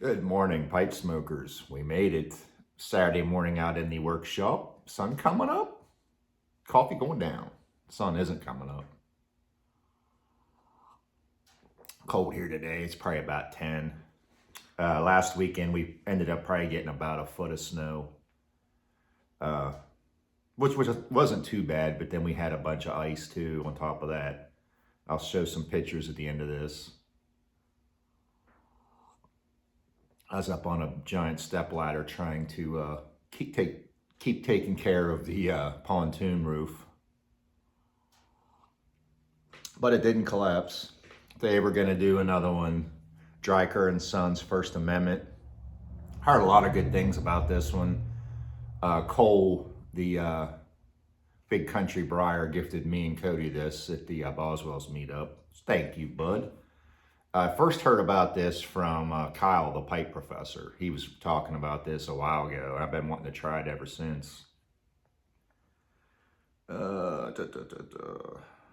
Good morning, pipe smokers. We made it. Saturday morning out in the workshop. Sun coming up, coffee going down. Sun isn't coming up. Cold here today. It's probably about 10. Last weekend we ended up probably getting about a foot of snow, which wasn't too bad, but then we had a bunch of ice too on top of that. I'll show some pictures at the end of this. I was up on a giant step ladder trying to keep taking care of the pontoon roof, but it didn't collapse. They were going to do another one. Drucquer and Sons First Amendment. Heard a lot of good things about this one. Cole, the Big Country Briar, gifted me and Cody this at the Boswell's meetup. Thank you, bud. I first heard about this from Kyle, the pipe professor. He was talking about this a while ago, and I've been wanting to try it ever since.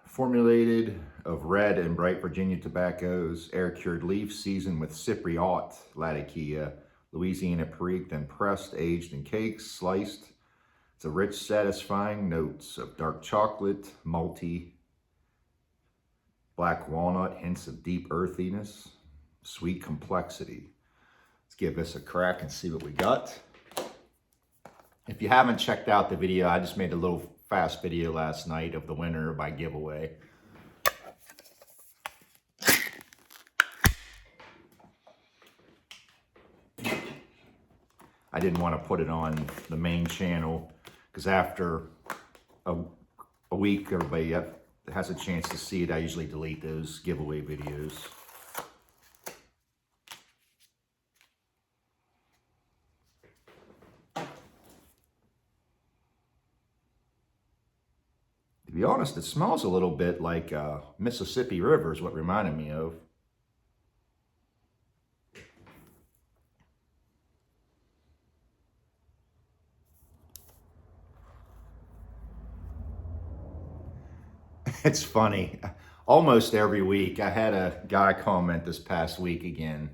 Formulated of red and bright Virginia tobaccos, air-cured leaf, seasoned with Cypriot, Latakia, Louisiana Perique, then pressed, aged in cakes, sliced. It's a rich, satisfying notes of dark chocolate, malty, black walnut, hints of deep earthiness, sweet complexity. Let's give this a crack and see what we got. If you haven't checked out the video, I just made a little fast video last night of the winner by giveaway. I didn't want to put it on the main channel because after a week, everybody has a chance to see it. I usually delete those giveaway videos. To be honest, it smells a little bit like Mississippi River is what reminded me of. It's funny. Almost every week, I had a guy comment this past week again,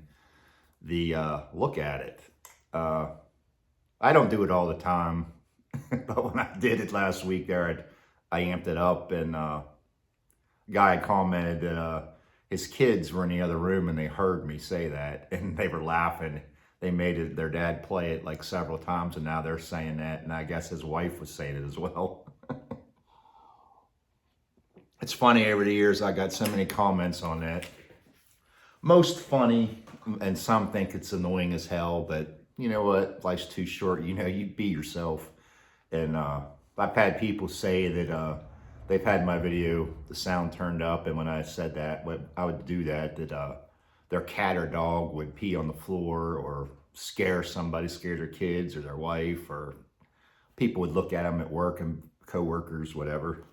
look at it. I don't do it all the time, but when I did it last week there, I amped it up, and a guy commented that his kids were in the other room and they heard me say that, and they were laughing. They made their dad play it like several times, and now they're saying that, and I guess his wife was saying it as well. It's funny, over the years, I got so many comments on that. Most funny, and some think it's annoying as hell, but you know what? Life's too short. You know, you be yourself. And I've had people say that they've had my video, the sound turned up, and when I said that, I would do that their cat or dog would pee on the floor or scare their kids or their wife, or people would look at them at work and coworkers, whatever.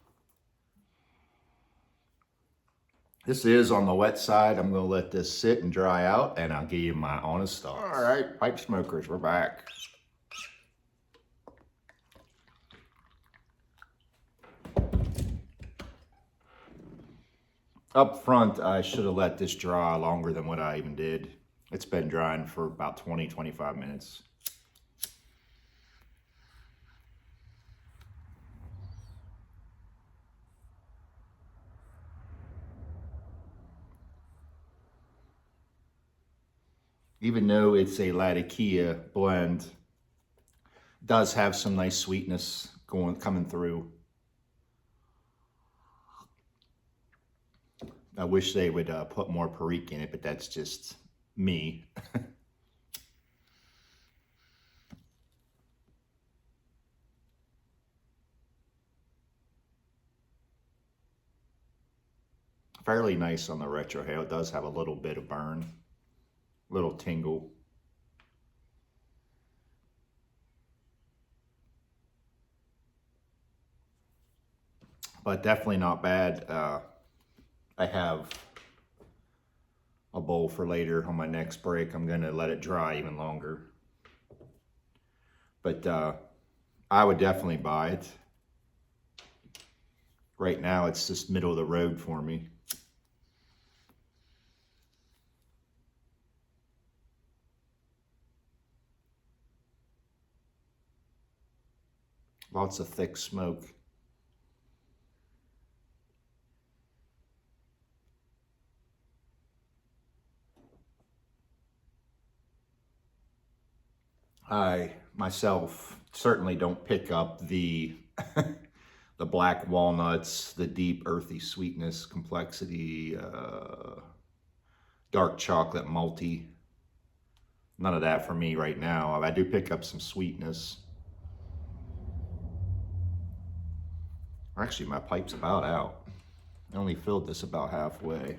This is on the wet side. I'm going to let this sit and dry out, and I'll give you my honest thoughts. All right, pipe smokers, we're back. Up front, I should have let this dry longer than what I even did. It's been drying for about 20-25 minutes. Even though it's a Latakia blend, does have some nice sweetness coming through. I wish they would put more Perique in it, but that's just me. Fairly nice on the retrohale. It does have a little bit of burn, little tingle. But definitely not bad. I have a bowl for later on my next break. I'm going to let it dry even longer. But I would definitely buy it. Right now, it's just middle of the road for me. Lots of thick smoke. I myself certainly don't pick up the the black walnuts, the deep earthy sweetness, complexity, dark chocolate, malty. None of that for me right now. I do pick up some sweetness. Actually, my pipe's about out. I only filled this about halfway.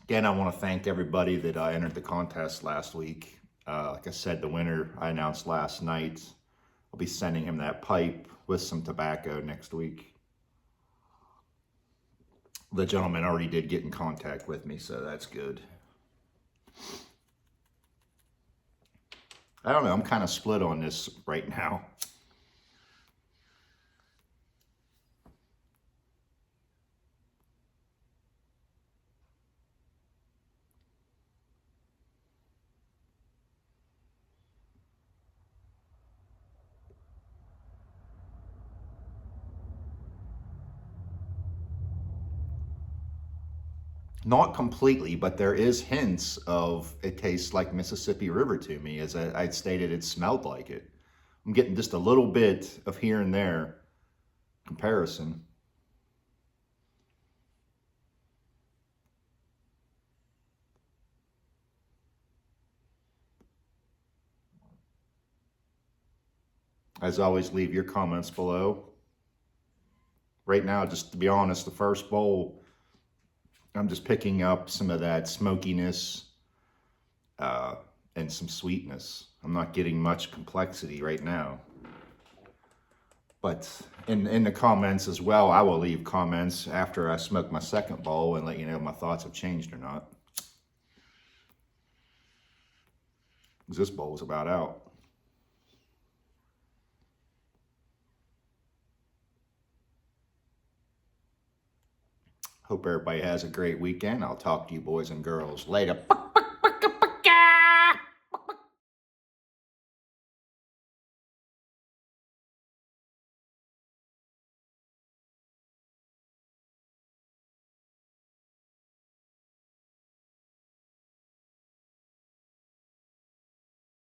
Again, I want to thank everybody that entered the contest last week. Like I said, the winner I announced last night. I'll be sending him that pipe with some tobacco next week. The gentleman already did get in contact with me, so that's good. I don't know, I'm kind of split on this right now. Not completely, but there is hints of it tastes like Mississippi River to me, as I'd stated it smelled like it. I'm getting just a little bit of here and there comparison. As always, leave your comments below. Right now, just to be honest, the first bowl, I'm just picking up some of that smokiness and some sweetness. I'm not getting much complexity right now. But in the comments as well, I will leave comments after I smoke my second bowl and let you know if my thoughts have changed or not. Because this bowl is about out. Hope everybody has a great weekend. I'll talk to you boys and girls later.